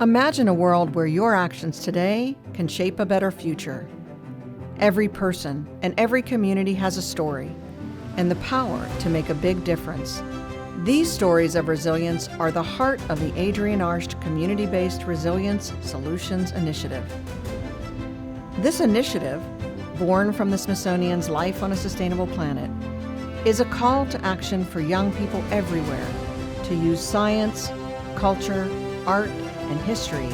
Imagine a world where your actions today can shape a better future. Every person and every community has a story and the power to make a big difference. These stories of resilience are the heart of the Adrienne Arsht Community-Based Resilience Solutions Initiative. This initiative, born from the Smithsonian's Life on a Sustainable Planet, is a call to action for young people everywhere to use science, culture, art, and history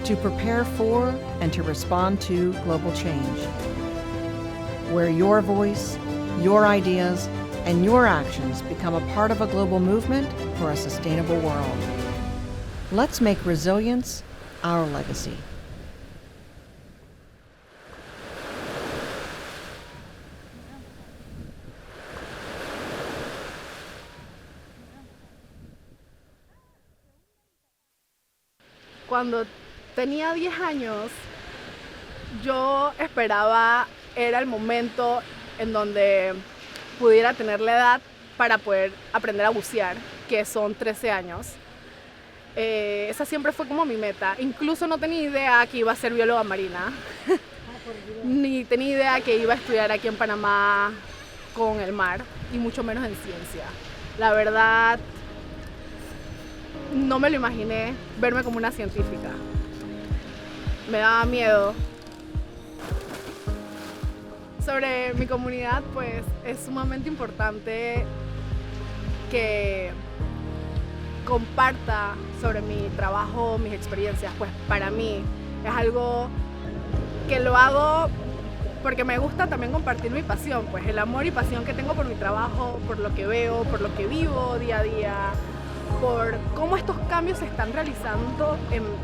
to prepare for and to respond to global change, where your voice, your ideas, and your actions become a part of a global movement for a sustainable world. Let's make resilience our legacy. Cuando tenía 10 años, yo esperaba, era el momento en donde pudiera tener la edad para poder aprender a bucear, que son 13 años. Esa siempre fue como mi meta. Incluso no tenía idea que iba a ser bióloga marina, ni tenía idea que iba a estudiar aquí en Panamá con el mar, y mucho menos en ciencia. La verdad, no me lo imaginé verme como una científica. Me daba miedo. Sobre mi comunidad, pues es sumamente importante que comparta sobre mi trabajo, mis experiencias. Pues para mí es algo que lo hago porque me gusta también compartir mi pasión, pues el amor y pasión que tengo por mi trabajo, por lo que veo, por lo que vivo día a día, por cómo estos cambios se están realizando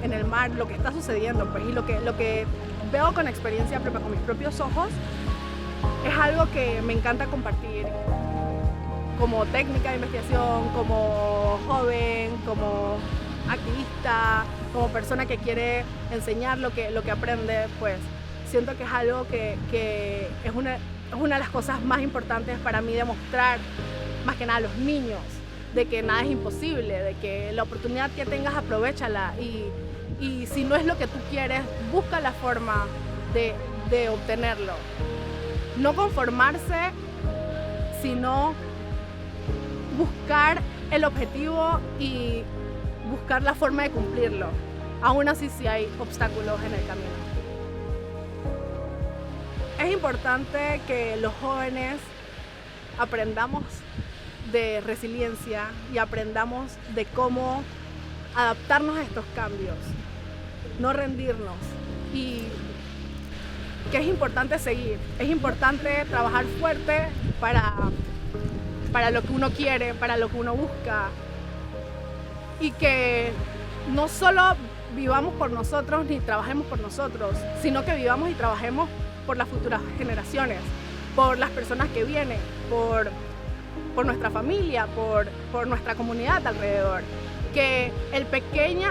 en el mar, lo que está sucediendo, pues, y lo que veo con experiencia propia, con mis propios ojos, es algo que me encanta compartir como técnica de investigación, como joven, como activista, como persona que quiere enseñar lo que aprende. Pues siento que es algo que es una de las cosas más importantes para mí, demostrar más que nada a los niños de que nada es imposible, de que la oportunidad que tengas, aprovéchala, y si no es lo que tú quieres, busca la forma de obtenerlo. No conformarse, sino buscar el objetivo y buscar la forma de cumplirlo, aún así si hay obstáculos en el camino. Es importante que los jóvenes aprendamos de resiliencia y aprendamos de cómo adaptarnos a estos cambios, no rendirnos, y que es importante seguir, es importante trabajar fuerte para lo que uno quiere, para lo que uno busca, y que no solo vivamos por nosotros ni trabajemos por nosotros, sino que vivamos y trabajemos por las futuras generaciones, por las personas que vienen, por nuestra familia, por nuestra comunidad alrededor. Que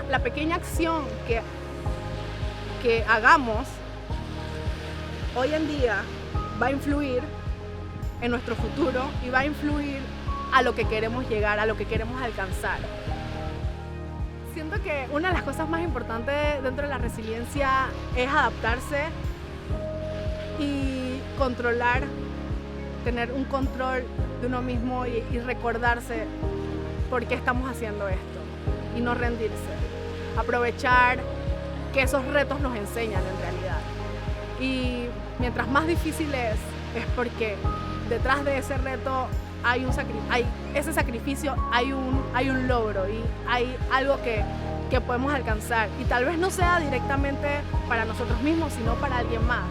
la pequeña acción que hagamos hoy en día va a influir en nuestro futuro y va a influir a lo que queremos llegar, a lo que queremos alcanzar. Siento que una de las cosas más importantes dentro de la resiliencia es adaptarse y controlar, tener un control de uno mismo y recordarse por qué estamos haciendo esto y no rendirse. Aprovechar que esos retos nos enseñan en realidad. Y mientras más difícil es porque detrás de ese reto hay ese sacrificio, hay un logro y hay algo que podemos alcanzar. Y tal vez no sea directamente para nosotros mismos, sino para alguien más.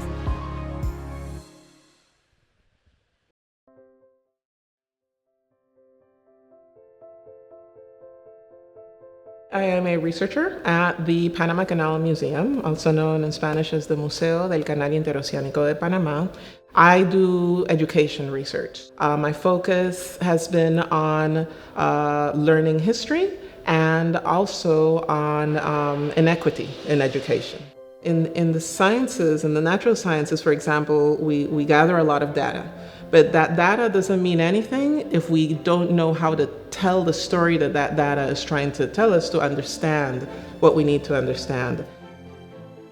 I am a researcher at the Panama Canal Museum, also known in Spanish as the Museo del Canal Interoceánico de Panamá. I do education research. My focus has been on learning history and also on inequity in education. In the sciences, in the natural sciences, for example, we gather a lot of data. But that data doesn't mean anything if we don't know how to tell the story that that data is trying to tell us to understand what we need to understand.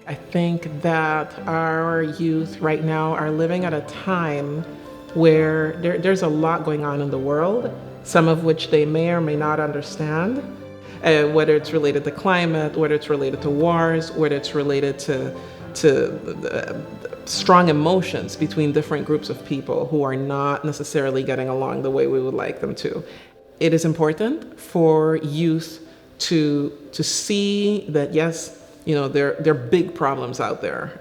I think that our youth right now are living at a time where there's a lot going on in the world, some of which they may or may not understand, whether it's related to climate, whether it's related to wars, whether it's related to strong emotions between different groups of people who are not necessarily getting along the way we would like them to. It is important for youth to see that, yes, there are big problems out there,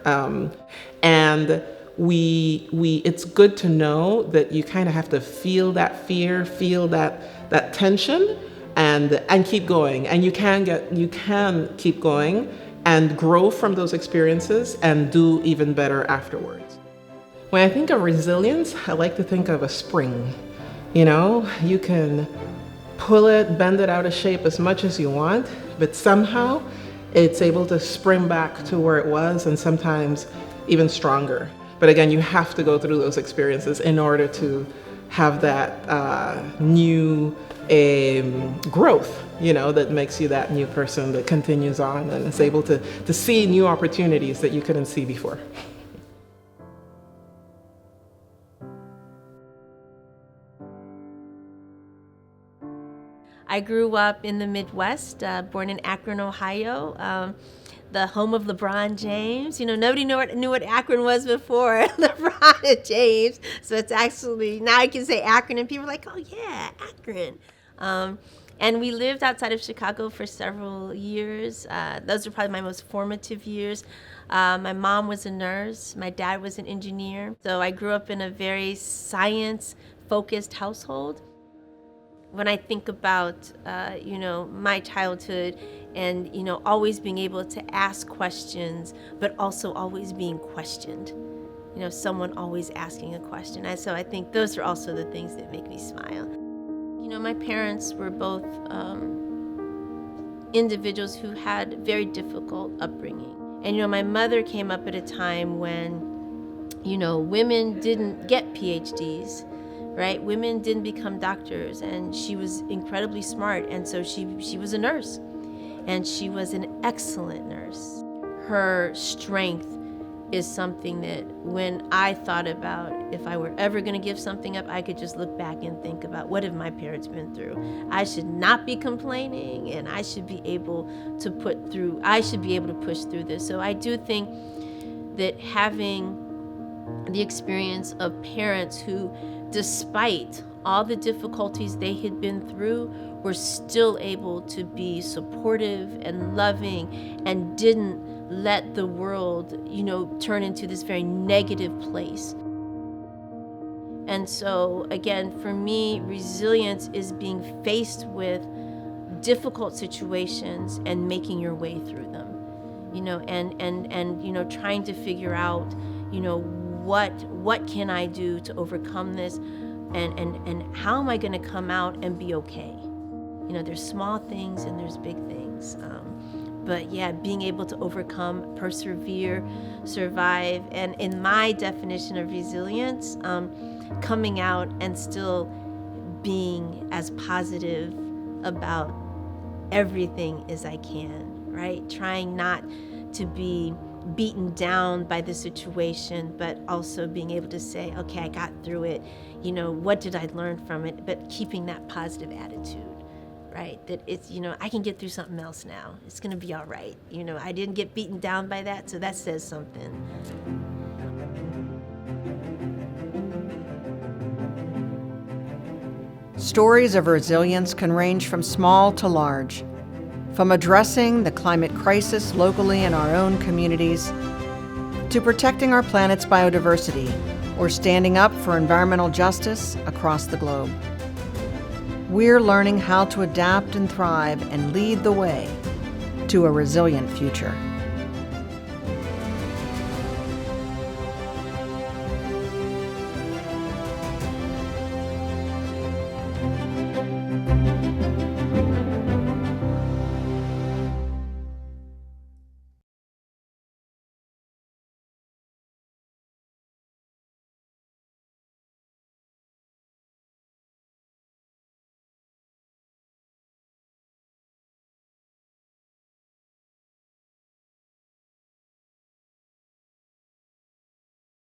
and it's good to know that you kind of have to feel that fear, feel that tension, and keep going. And you can keep going and grow from those experiences and do even better afterwards. When I think of resilience, I like to think of a spring. You can pull it, bend it out of shape as much as you want, but somehow it's able to spring back to where it was, and sometimes even stronger. But again, you have to go through those experiences in order to have that new growth, that makes you that new person that continues on and is able to see new opportunities that you couldn't see before. I grew up in the Midwest, born in Akron, Ohio, the home of LeBron James. Nobody knew what Akron was before LeBron and James. So it's actually, now I can say Akron and people are like, oh yeah, Akron. And we lived outside of Chicago for several years. Those are probably my most formative years. My mom was a nurse. My dad was an engineer. So I grew up in a very science-focused household. When I think about, my childhood and, always being able to ask questions, but also always being questioned, someone always asking a question. And so I think those are also the things that make me smile. My parents were both individuals who had very difficult upbringing. And, my mother came up at a time when, women didn't get PhDs. Right? Women didn't become doctors, and she was incredibly smart, and so she was a nurse, and she was an excellent nurse. Her strength is something that when I thought about if I were ever going to give something up, I could just look back and think about what have my parents been through. I should not be complaining, and I should be able to push through this. So I do think that having the experience of parents who, despite all the difficulties they had been through, were still able to be supportive and loving and didn't let the world, turn into this very negative place. And so, again, for me, resilience is being faced with difficult situations and making your way through them, and trying to figure out, what can I do to overcome this, and how am I going to come out and be okay? There's small things and there's big things. But yeah, being able to overcome, persevere, survive, and in my definition of resilience, coming out and still being as positive about everything as I can, right? Trying not to be beaten down by the situation, but also being able to say, okay, I got through it. What did I learn from it? But keeping that positive attitude, right? That it's, I can get through something else now. It's going to be all right. I didn't get beaten down by that, so that says something. Stories of resilience can range from small to large, from addressing the climate crisis locally in our own communities, to protecting our planet's biodiversity, or standing up for environmental justice across the globe. We're learning how to adapt and thrive and lead the way to a resilient future.